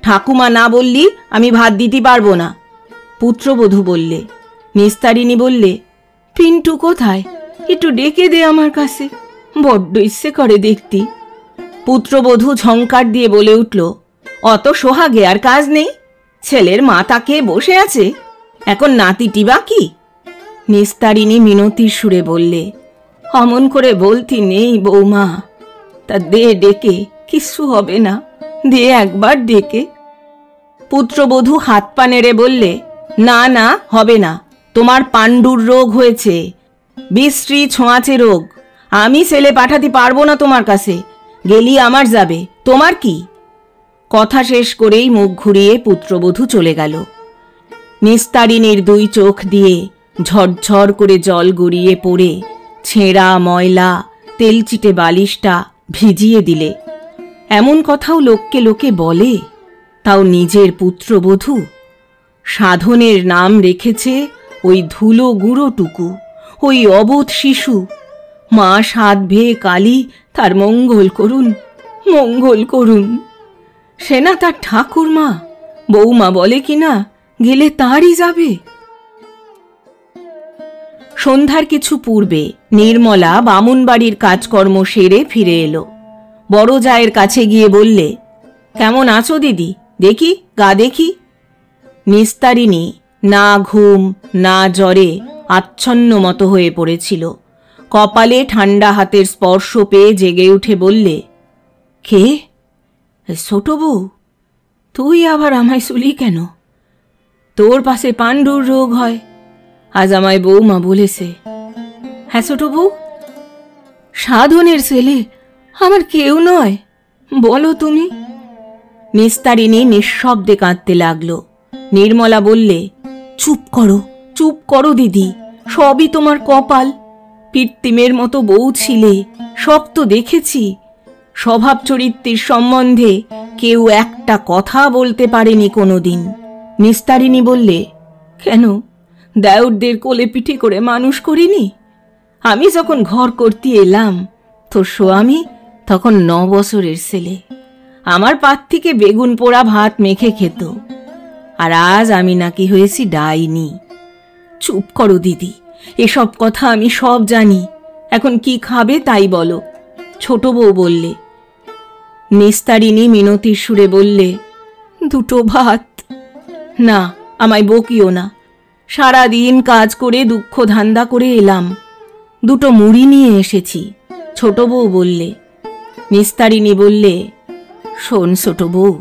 ঠাকুমা না বললি আমি ভাত দিতে পারবো না। পুত্রবধূ বললে। নিস্তারিণী বললে, পিন্টু কোথায়? একটু ডেকে দে আমার কাছে, বড্ড ইচ্ছে করে দেখতি। পুত্রবধূ ঝংকার দিয়ে বলে উঠল, অত সোহাগে আর কাজ নেই? ছেলের মা তাকে বসে আছে, এখন নাতিটি বা কি? নিস্তারিণী মিনতির সুরে বললে, অমন করে বলতি নেই বৌমা, তা দে ডেকে, কিচ্ছু হবে না, দে একবার ডেকে। পুত্রবধূ হাত পা নেড়ে বললে, না না, হবে না, তোমার পাণ্ডুর রোগ হয়েছে, বিশ্রী ছোঁয়াচে রোগ। আমি ছেলে পাঠাতে পারবো না তোমার কাছে, গেলি আমার যাবে, তোমার কি? কথা শেষ করেই মুখ ঘুরিয়ে পুত্রবধূ চলে গেল। নিস্তারিণীর দুই চোখ দিয়ে ঝরঝর করে জল গড়িয়ে পড়ে ছেঁড়া ময়লা তেলচিটে বালিশটা ভিজিয়ে দিলে। এমন কথাও লোককে লোকে বলে, তাও নিজের পুত্রবধূ। সাধনের নাম রেখেছে ওই ধুলো গুঁড়োটুকু, ওই অবোধ শিশু। মা সাত ভেয়ে কালী তার মঙ্গল করুন, মঙ্গল করুন। সে না তার ঠাকুরমা? বৌমা বলে কিনা গেলে তারই যাবে। সন্ধ্যার কিছু পূর্বে নির্মলা বামুনবাড়ির কাজকর্ম সেরে ফিরে এলো। বড় জায়ের কাছে গিয়ে বললে, কেমন আছো দিদি, দেখি গা দেখি। নিস্তারিণী না ঘুম না জ্বরে আচ্ছন্ন মতো হয়ে পড়েছিল। কপালে ঠান্ডা হাতের স্পর্শ পেয়ে জেগে উঠে বললে, কে? ছোট বউ? তুই আবার আমায় শুলি কেন? তোর পাশে পাণ্ডুর রোগ হয়, আজ আমায় বৌমা বলেছে। হ্যাঁ ছোট বউ, সাধনের ছেলে আমার কেউ নয়, বলো তুমি। নিস্তারিণী নিঃশব্দে কাঁদতে লাগলো। নির্মলা বললে, চুপ করো, চুপ করো দিদি, সবই তোমার কপাল। পিত্তিমের মতো বউ ছিলে, সব তো দেখেছি। স্বভাব চরিত্রের সম্বন্ধে কেউ একটা কথা বলতে পারেনি কোনোদিন। নিস্তারিণী বললে, কেন দেওরদের কোলে পিঠে করে মানুষ করিনি? আমি যখন ঘর করতে এলাম তোর স্বামী তখন 9 বছরের ছেলে, আমার পাত থেকে বেগুন পোড়া ভাত মেখে খেত। আর আজ আমি নাকি হয়েছি ডাইনি। চুপ করো দিদি, এসব কথা আমি সব জানি। এখন কি খাবে তাই বলো, ছোট বউ বললে। নিস্তারিণী মিনতির সুরে বললে, 2 ভাত। না, আমায় বকিও না। সারাদিন কাজ করে দুঃখ ধান্দা করে এলাম, 2 মুড়ি নিয়ে এসেছি, ছোট বউ বললে। নিস্তারিণী বললে, শোন ছোট বউ,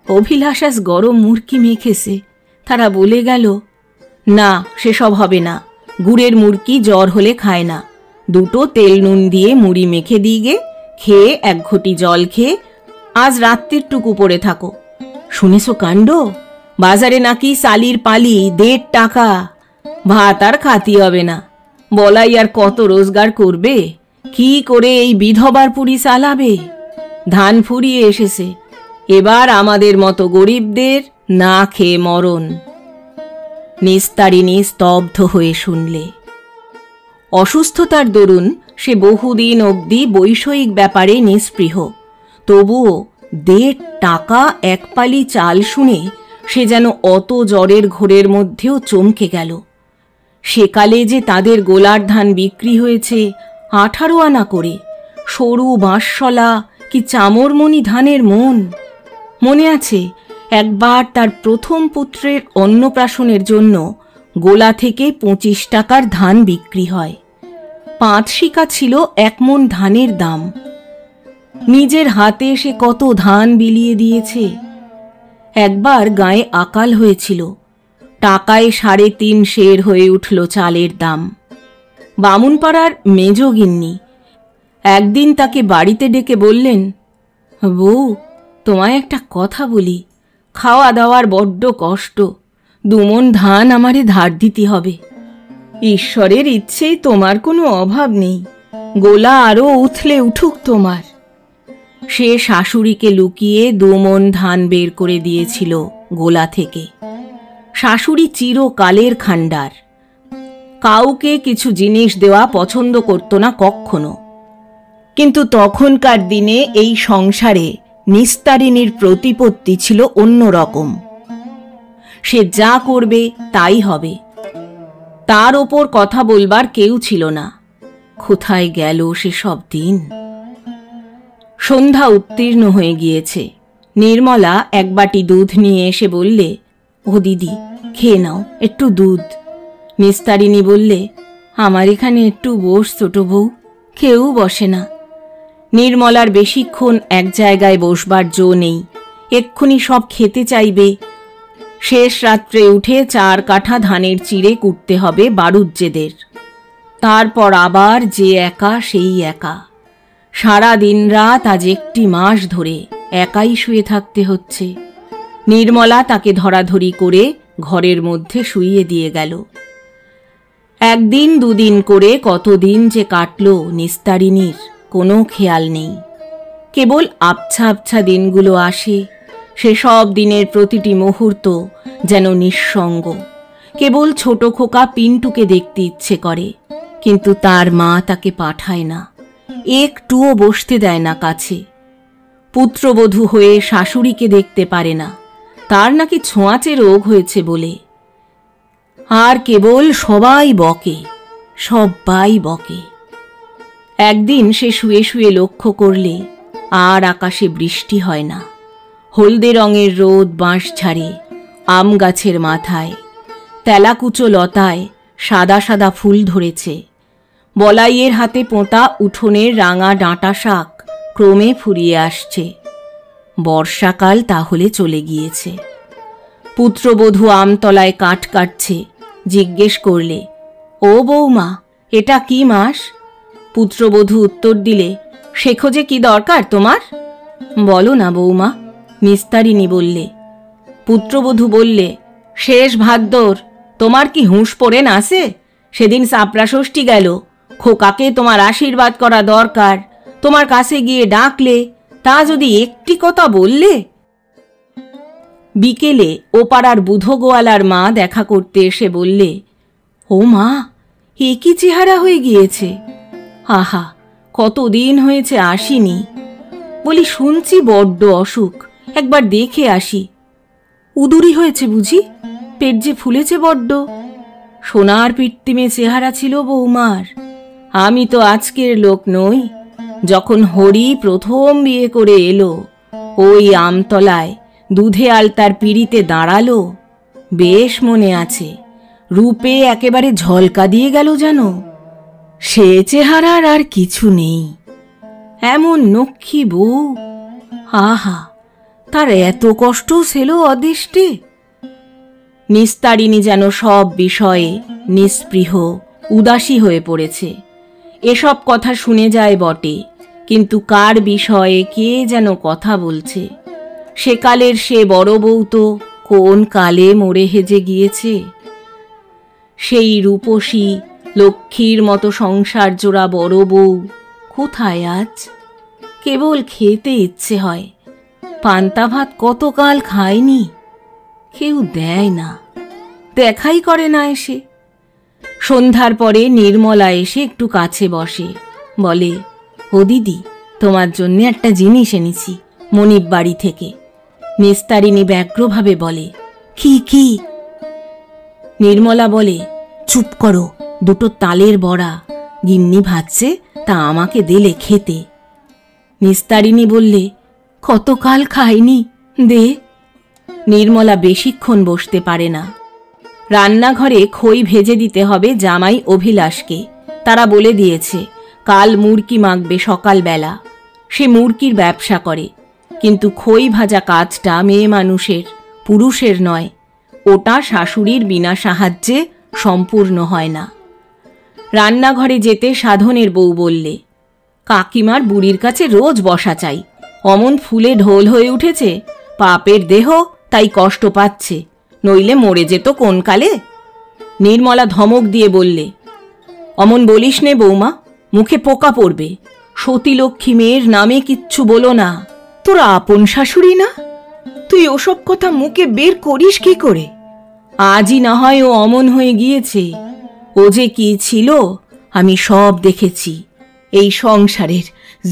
অভিলাষ আজ গরম মুরকি মেখেছে, তারা বলে গেল। না, সেসব হবে না, গুড়ের মুরকি জ্বর হলে খায় না। 2 তেল নুন দিয়ে মুড়ি মেখে দিগে, খেয়ে 1 ঘটি জল খেয়ে আজ রাত্রির টুকু পড়ে থাকো। শুনেছো কাণ্ড? বাজারে নাকি সালির পালি 1.5 টাকা। ভাত আর খাতি হবে না। বলাই আর কত রোজগার করবে? কি করে এই বিধবার পুরি চালাবে? ধান ফুরিয়ে এসেছে, এবার আমাদের মতো গরিবদের না খেয়ে মরণ। নিস্তারিণী স্তব্ধ হয়ে শুনলে। অসুস্থতার দরুন সে বহুদিন অবধি বৈষয়িক ব্যাপারে নিস্পৃহ। তবুও 1.5 টাকা 1 পালি চাল শুনে সে যেন অত জ্বরের ঘোরের মধ্যেও চমকে গেল। সেকালে যে তাদের গোলার ধান বিক্রি হয়েছে 18 আনা করে, সরু বাঁশশলা কি চামরমণি ধানের মন। মনে আছে একবার তার প্রথম পুত্রের অন্নপ্রাশনের জন্য গোলা থেকে 25 টাকার ধান বিক্রি হয়। 5 শিকা ছিল 1 মণ ধানের দাম। নিজের হাতে সে কত ধান বিলিয়ে দিয়েছে। একবার গায়ে আকাল হয়েছিল, টাকায় 3.5 সের হয়ে উঠল চালের দাম। বামুনপাড়ার মেজ গিন্নি একদিন তাকে বাড়িতে ডেকে বললেন, বউ, তোমায় একটা কথা বলি, খাওয়া দাওয়ার বড্ড কষ্ট, 2 মণ ধান আমারে ধার দিতে হবে। ঈশ্বরের ইচ্ছেই তোমার কোনো অভাব নেই, গোলা আরও উথলে উঠুক তোমার। সে শাশুড়িকে লুকিয়ে 2 মণ ধান বের করে দিয়েছিল গোলা থেকে। শাশুড়ি চিরকালের খান্ডার, কাউকে কিছু জিনিস দেওয়া পছন্দ করত না কখনো। কিন্তু তখনকার দিনে এই সংসারে নিস্তারিণীর প্রতিপত্তি ছিল অন্যরকম। সে যা করবে তাই হবে, তার ওপর কথা বলবার কেউ ছিল না। কোথায় গেল সে সব দিন? সন্ধ্যা উত্তীর্ণ হয়ে গিয়েছে। নির্মলা 1 বাটি দুধ নিয়ে এসে বললে, ও দিদি, খেয়ে নাও একটু দুধ। নিস্তারিণী বললে, আমার এখানে একটু বস ছোট বউ, কেউ বসে না। নির্মলার বেশিক্ষণ এক জায়গায় বসবার জো নেই, এক্ষুনি সব খেতে চাইবে। শেষ রাত্রে উঠে 4 কাঠা ধানের চিড়ে কুটতে হবে বাড়ুজ্যেদের। তারপর আবার যে একা সেই একা। সারা দিন রাত আজ 1 মাস ধরে একাই শুয়ে থাকতে হচ্ছে। নির্মলা তাকে ধরাধরি করে ঘরের মধ্যে শুইয়ে দিয়ে গেল। একদিন দুদিন করে কতদিন যে কাটল নিস্তারিণীর কোনো খেয়াল নেই। কেবল আবছা আবছা দিনগুলো আসে, সেসব দিনের প্রতিটি মুহূর্ত যেন নিঃসঙ্গ। কেবল ছোট খোকা পিন্টুকে দেখতে ইচ্ছে করে, কিন্তু তার মা তাকে পাঠায় না, একটুও বসতে দেয় না কাছে। পুত্রবধূ হয়ে শাশুড়িকে দেখতে পারে না, তার নাকি ছোঁয়াচে রোগ হয়েছে বলে। আর কেবল সবাই বকে, সবাই বকে। একদিন সে শুয়ে শুয়ে লক্ষ্য করলে আর আকাশে বৃষ্টি হয় না। হলদে রঙের রোদ বাঁশ ঝাড়ে, আম গাছের মাথায়, তেলাকুচো লতায় সাদা সাদা ফুল ধরেছে। বলাইয়ের হাতে পোঁতা উঠোনের রাঙা ডাঁটা শাক ক্রমে ফুরিয়ে আসছে। বর্ষাকাল তাহলে চলে গিয়েছে। পুত্রবধূ আমতলায় কাঠ কাটছে। জিজ্ঞেস করলে, ও বৌমা, এটা কি মাস? পুত্রবধূ উত্তর দিলে, সে খোঁজে কি দরকার তোমার? বলো না বৌমা, নিস্তারিণী বললে। পুত্রবধূ বললে, শেষ ভাদ্র, তোমার কি হুঁশ পড়ে নাসে? সেদিন সাপড়া ষষ্ঠী গেল, খোকাকে তোমার আশীর্বাদ করা দরকার, তোমার কাছে গিয়ে ডাকলে, তা যদি একটি কথা বললে। বিকেলে ও পাড়ার বুধো গোয়ালার মা দেখা করতে এসে বললে, ও মা, এ কি চেহারা হয়ে গিয়েছে! আহা, কতদিন হয়েছে আসিনি। বলি, শুনছি বড্ড অসুখ, একবার দেখে আসি। উদুরি হয়েছে বুঝি? পেট যে ফুলেছে বড্ড। সোনার পিট্টিমে চেহারা ছিল বৌমার। আমি তো আজকের লোক নই। যখন হরি প্রথম বিয়ে করে এলো, ওই আমতলায় দুধে আলতার পিড়িতে দাঁড়ালো, বেশ মনে আছে। রূপে একেবারে ঝলকা দিয়ে গেল যেন। সে চেহারার আর কিছু নেই। এমন নক্ষী বউ! আহা, তার এত কষ্ট ছিল অদৃষ্টে। নিস্তারিণী যেন সব বিষয়ে নিস্পৃহ, উদাসী হয়ে পড়েছে। এসব কথা শুনে যায় বটে, কিন্তু কার বিষয়ে কে যেন কথা বলছে। সেকালের সে বড় বউ তো কোন কালে মরে হেজে গিয়েছে। সেই রূপসী লক্ষ্মীর মতো সংসার জোড়া বড় বউ কোথায় আজ? কেবল খেতে ইচ্ছে হয়। পান্তা ভাত কতকাল খায়নি, কেউ দেয় না, দেখাই করে না এসে। সন্ধ্যার পরে নির্মলা এসে একটু কাছে বসে, বলে, ও দিদি, তোমার জন্য একটা জিনিস এনেছি মনিব বাড়ি থেকে। নিস্তারিণী ব্যগ্রভাবে বলে, কি কি? নির্মলা বলে, চুপ করো, দুটো তালের বড়া গিন্নি ভাজছে, তা আমাকে দিলে খেতে। নিস্তারিণী বললে, কতকাল খাইনি, দে। নির্মলা বেশিক্ষণ বসতে পারে না। রান্নাঘরে খই ভেজে দিতে হবে জামাই অভিলাষকে। তারা বলে দিয়েছে কাল মুরকি মাখবে সকালবেলা। সে মুরকির ব্যবসা করে, কিন্তু খই ভাজা কাজটা মেয়ে মানুষের, পুরুষের নয়। ওটা শাশুড়ির বিনা সাহায্যে সম্পূর্ণ হয় না। রান্নাঘরে যেতে সাধনের বউ বললে, কাকিমার বুড়ির কাছে রোজ বসা চাই। অমন ফুলে ঢোল হয়ে উঠেছে, পাপের দেহ, তাই কষ্ট পাচ্ছে, নইলে মরে যেত কোন কালে। নির্মলা ধমক দিয়ে বললে, অমন বলিস নে বৌমা, মুখে পোকা পড়বে। সতীলক্ষ্মী মেয়ের নামে কিচ্ছু বলো না। তোরা আপন শাশুড়ি না? তুই ওসব কথা মুখে বের করিস কি করে? আজই না হয় ও অমন হয়ে গিয়েছে, ও যে কি ছিল আমি সব দেখেছি। এই সংসারের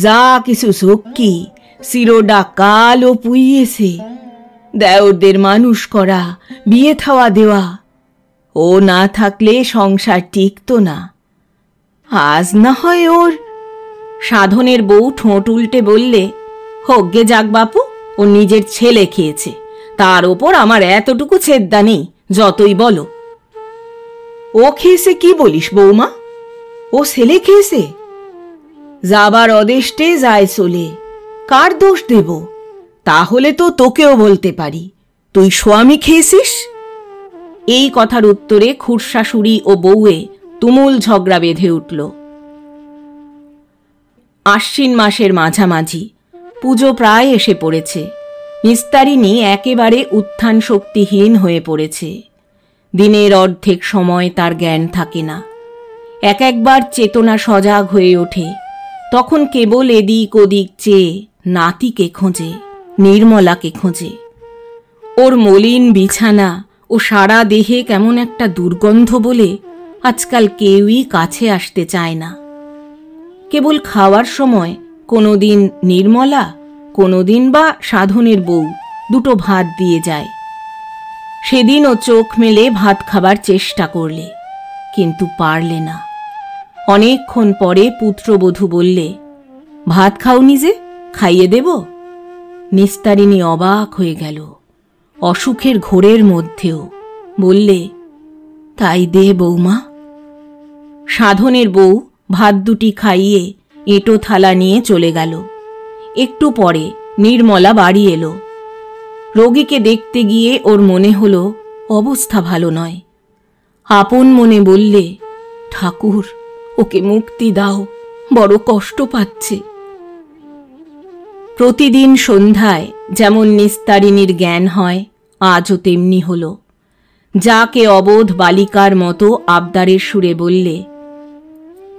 যা কিছু শক্তি শিরোডা কাল ও পুইয়েছে। দেওরদের মানুষ করা, বিয়ে থাওয়া দেওয়া, ও না থাকলে সংসার টিকতো না। আজ না হয় ওর। সাধনের বউ ঠোঁট উল্টে বললে, হোগ্গে যাক বাপু, ও নিজের ছেলে খেয়েছে, তার ওপর আমার এতটুকু ছেদ্দা নেই, যতই বলো। ও খেয়েছে কি বলিস বৌমা? ও ছেলে খেয়েছে? যাবার অদেষ্টে যায় চলে, কার দোষ দেব? তাহলে তো তোকেও বলতে পারি, তুই স্বামী খেয়েছিস। এই কথার উত্তরে খুড়শাশুড়ি ও বউয়ে তুমুল ঝগড়া বেঁধে উঠল। আশ্বিন মাসের মাঝামাঝি, পুজো প্রায় এসে পড়েছে। নিস্তারিণী একেবারে উত্থান শক্তিহীন হয়ে পড়েছে। দিনের অর্ধেক সময় তার জ্ঞান থাকে না। এক একবার চেতনা সজাগ হয়ে ওঠে, তখন কেবল এদিক ওদিক চেয়ে নাতিকে খোঁজে, নির্মলাকে খোঁজে। ওর মলিন বিছানা ও সারা দেহে কেমন একটা দুর্গন্ধ বলে আজকাল কেউই কাছে আসতে চায় না। কেবল খাওয়ার সময় কোনোদিন নির্মলা, কোনোদিন বা সাধনের বউ দুটো ভাত দিয়ে যায়। সেদিনও চোখ মেলে ভাত খাবার চেষ্টা করলে, কিন্তু পারলে না। অনেকক্ষণ পরে পুত্রবধূ বললে, ভাত খাওনি যে, খাইয়ে দেব? নিস্তারিণী অবাক হয়ে গেল, অসুখের ঘোরের মধ্যেও। বললে, তাই দে বৌমা। সাধনের বউ ভাত দুটি খাইয়ে এঁটো থালা নিয়ে চলে গেল। একটু পরে নির্মলা বাড়ি এলো। রোগীকে দেখতে গিয়ে ওর মনে হলো অবস্থা ভালো নয়। আপন মনে বললে, ঠাকুর, ওকে মুক্তি দাও, বড় কষ্ট পাচ্ছে। প্রতিদিন সন্ধ্যায় যেমন নিস্তারিণীর জ্ঞান হয়, আজও তেমনি হল। যাকে অবোধ বালিকার মতো আবদারের সুরে বললে,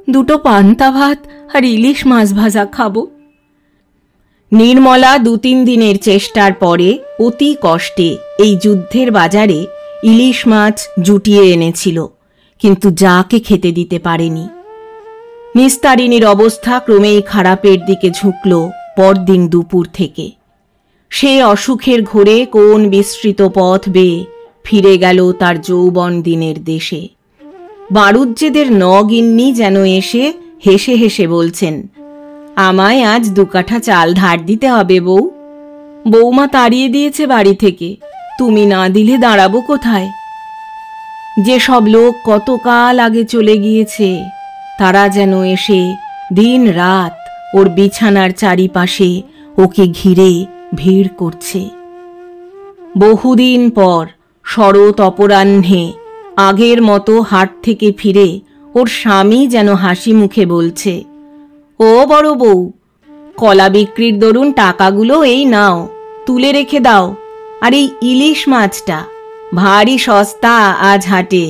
দুটো পান্তা ভাত আর ইলিশ মাছ ভাজা খাবো। নির্মলা ২-৩ দিনের চেষ্টার পরে অতি কষ্টে এই যুদ্ধের বাজারে ইলিশ মাছ জুটিয়ে এনেছিল, কিন্তু যাকে খেতে দিতে পারেনি। নিস্তারিণীর অবস্থা ক্রমেই খারাপের দিকে ঝুঁকল পরদিন দুপুর থেকে। সে অসুখের ঘোরে কোন বিস্তৃত পথ বেয়ে ফিরে গেল তার যৌবন দিনের দেশে। বাড়ুজ্যেদের নগিন্নি যেন এসে হেসে হেসে বলছেন, আমায় আজ 2 কাঠা চাল ধার দিতে হবে বউ। বৌমা তাড়িয়ে দিয়েছে বাড়ি থেকে, তুমি না দিলে দাঁড়াবো কোথায়? যেসব লোক কতকাল আগে চলে গিয়েছে, তারা যেন এসে দিন রাত ওর বিছানার চারিপাশে ওকে ঘিরে ভিড় করছে। বহুদিন পর শরৎ অপরাহ্নে আগের মতো হাট থেকে ফিরে ওর স্বামী যেন হাসি মুখে বলছে, ও বড় বউ, কলা বিক্রির দরুন টাকাগুলো এই নাও, তুলে রেখে দাও। আর এই ইলিশ মাছটা ভারী সস্তা আজ হাটে।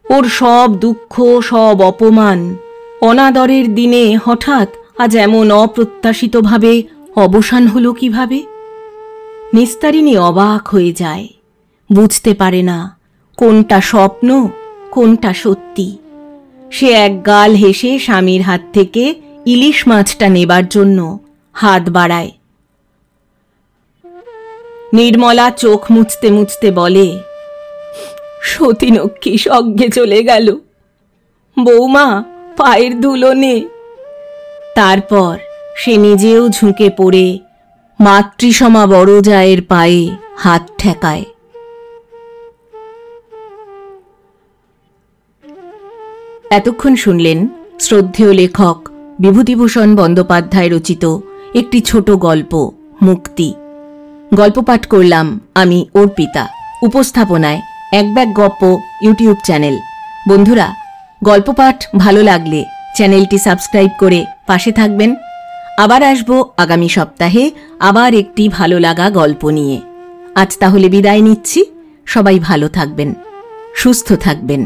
ওর সব দুঃখ, সব অপমান, অনাদরের দিনে হঠাৎ আজ এমন অপ্রত্যাশিতভাবে অবসান হলো কিভাবে? নিস্তারিণী অবাক হয়ে যায়, বুঝতে পারে না কোনটা স্বপ্ন, কোনটা সত্যি। সে একগাল হেসে স্বামীর হাত থেকে ইলিশ মাছটা নেবার জন্য হাত বাড়ায়। নির্মলা চোখ মুছতে মুছতে বলে, সতীনক্ষী সজ্ঞে চলে গেল, বৌমা পায়ের ধুলো নে। তারপর সে নিজেও ঝুঁকে পড়ে মাতৃসমা বড় জায়ের পায়ে হাত ঠেকায়। এতক্ষণ শুনলেন শ্রদ্ধেয় লেখক বিভূতিভূষণ বন্দ্যোপাধ্যায় রচিত একটি ছোট গল্প, মুক্তি। গল্প পাঠ করলাম আমি অর্পিতা। উপস্থাপনায় এক ব্যাগ গপ্প ইউটিউব চ্যানেল। বন্ধুরা, গল্প পাঠ ভালো লাগলে চ্যানেলটি সাবস্ক্রাইব করে পাশে থাকবেন। আবার আসবো আগামী সপ্তাহে আবার একটি ভালো লাগা গল্প নিয়ে। আজ তাহলে বিদায় নিচ্ছি। সবাই ভালো থাকবেন, সুস্থ থাকবেন।